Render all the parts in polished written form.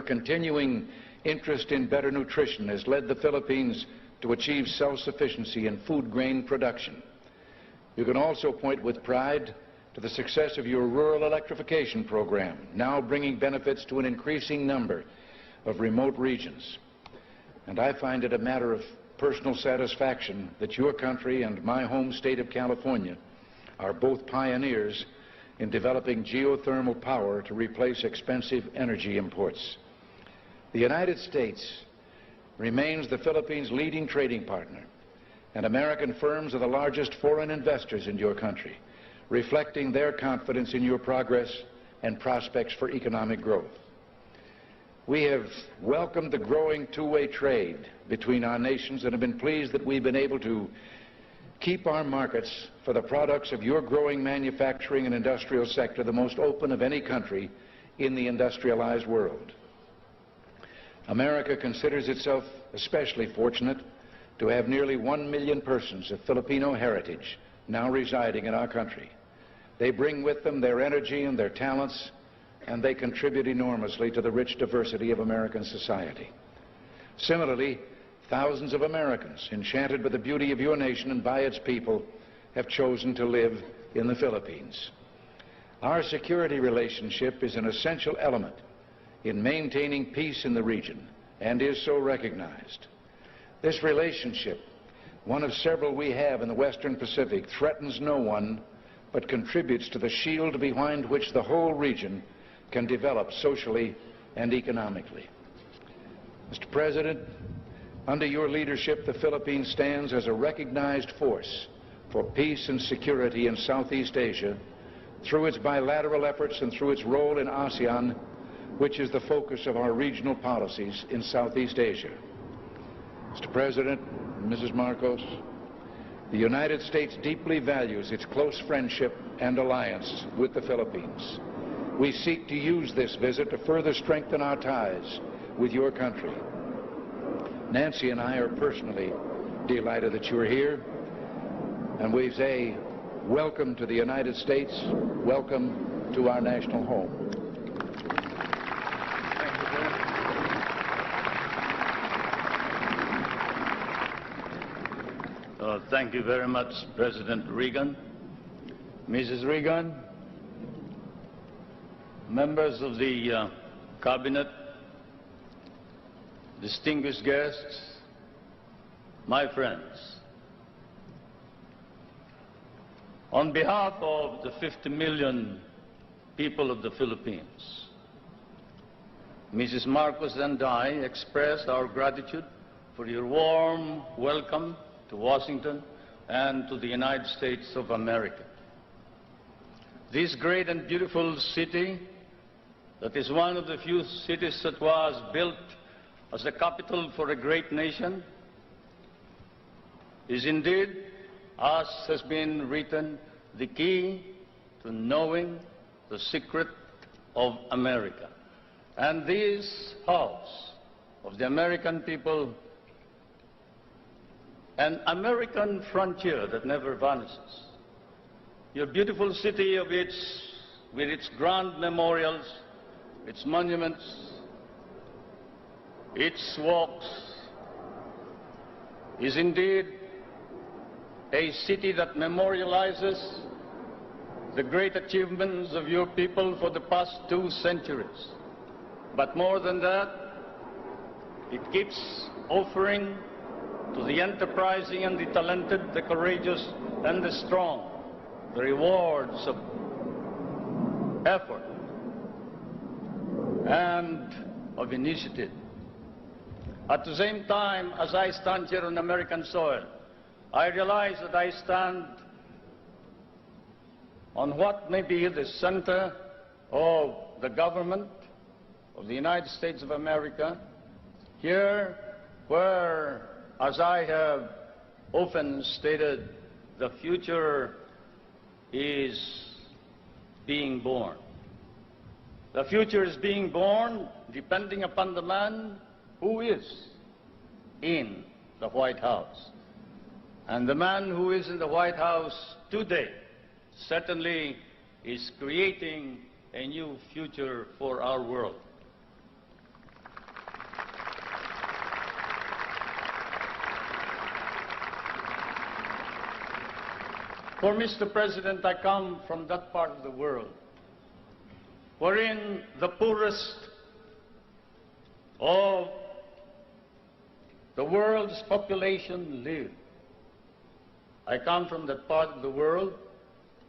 Your continuing interest in better nutrition has led the Philippines to achieve self-sufficiency in food grain production. You can also point with pride to the success of your rural electrification program, now bringing benefits to an increasing number of remote regions. And I find it a matter of personal satisfaction that your country and my home state of California are both pioneers in developing geothermal power to replace expensive energy imports. The United States remains the Philippines' leading trading partner, and American firms are the largest foreign investors in your country, reflecting their confidence in your progress and prospects for economic growth. We have welcomed the growing two-way trade between our nations and have been pleased that we've been able to keep our markets for the products of your growing manufacturing and industrial sector the most open of any country in the industrialized world. America considers itself especially fortunate to have nearly 1 million persons of Filipino heritage now residing in our country. They bring with them their energy and their talents, and they contribute enormously to the rich diversity of American society. Similarly, thousands of Americans, enchanted by the beauty of your nation and by its people, have chosen to live in the Philippines. Our security relationship is an essential element in maintaining peace in the region and is so recognized. This relationship, one of several we have in the Western Pacific, threatens no one but contributes to the shield behind which the whole region can develop socially and economically. Mr. President, under your leadership, the Philippines stands as a recognized force for peace and security in Southeast Asia through its bilateral efforts and through its role in ASEAN, which is the focus of our regional policies in Southeast Asia. Mr. President, Mrs. Marcos, the United States deeply values its close friendship and alliance with the Philippines. We seek to use this visit to further strengthen our ties with your country. Nancy and I are personally delighted that you're here, and we say welcome to the United States, welcome to our national home. Thank you very much, President Reagan. Mrs. Reagan, members of the Cabinet, distinguished guests, my friends, on behalf of the 50 million people of the Philippines, Mrs. Marcos and I express our gratitude for your warm welcome to Washington and to the United States of America. This great and beautiful city, that is one of the few cities that was built as a capital for a great nation, is indeed, as has been written, the key to knowing the secret of America. And this house of the American people, an American frontier that never vanishes. Your beautiful city with its grand memorials, its monuments, its walks, is indeed a city that memorializes the great achievements of your people for the past 2 centuries. But more than that, it keeps offering to the enterprising and the talented, the courageous and the strong, the rewards of effort and of initiative. At the same time, as I stand here on American soil, I realize that I stand on what may be the center of the government of the United States of America, here where, as I have often stated, the future is being born. The future is being born depending upon the man who is in the White House. And the man who is in the White House today certainly is creating a new future for our world. For, Mr. President, I come from that part of the world wherein the poorest of the world's population live. I come from that part of the world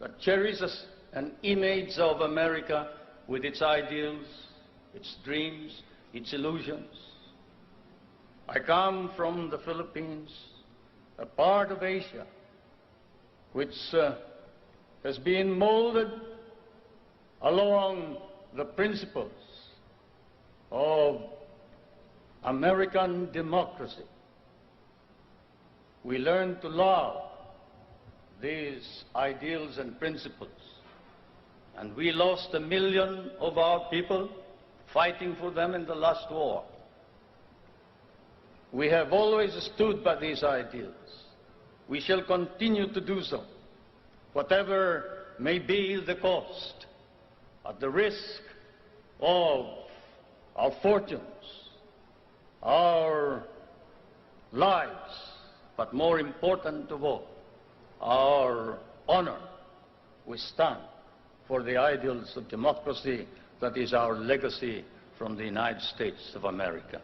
that cherishes an image of America with its ideals, its dreams, its illusions. I come from the Philippines, a part of Asia which has been molded along the principles of American democracy. We learn to love these ideals and principles, and we lost 1 million of our people fighting for them in the last war. We have always stood by these ideals. We shall continue to do so, whatever may be the cost, at the risk of our fortunes, our lives, but more important of all, our honor. We stand for the ideals of democracy that is our legacy from the United States of America.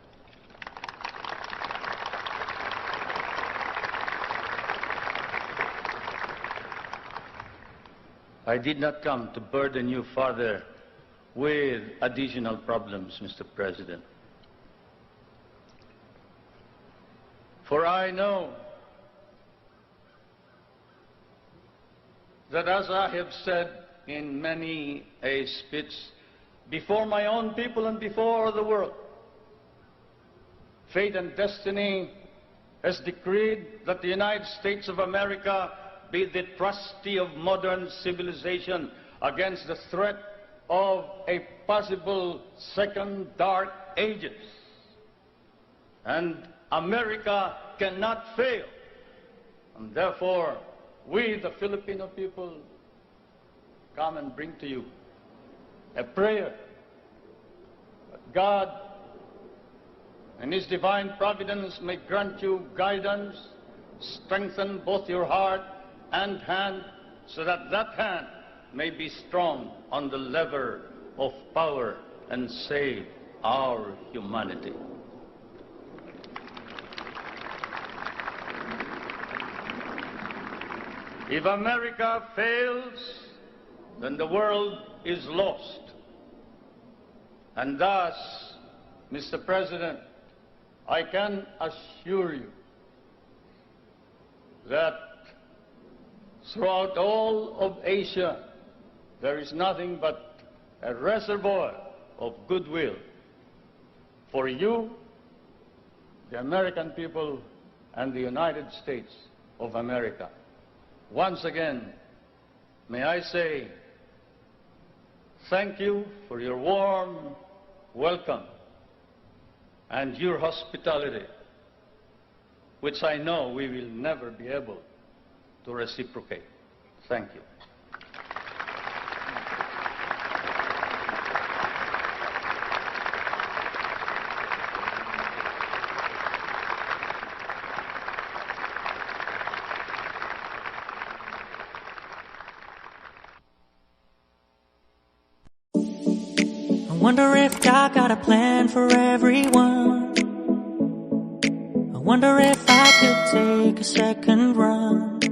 I did not come to burden you further with additional problems, Mr. President. For I know that, as I have said in many a speech before my own people and before the world, fate and destiny has decreed that the United States of America be the trustee of modern civilization against the threat of a possible second dark ages. And America cannot fail. And therefore, we, the Filipino people, come and bring to you a prayer that God, in His divine providence, may grant you guidance, strengthen both your heart and hand, so that that hand may be strong on the lever of power and save our humanity. If America fails, then the world is lost. And thus, Mr. President, I can assure you that throughout all of Asia, there is nothing but a reservoir of goodwill for you, the American people, and the United States of America. Once again, may I say thank you for your warm welcome and your hospitality, which I know we will never be able to reciprocate. Thank you. I wonder if God got a plan for everyone. I wonder if I could take a second run.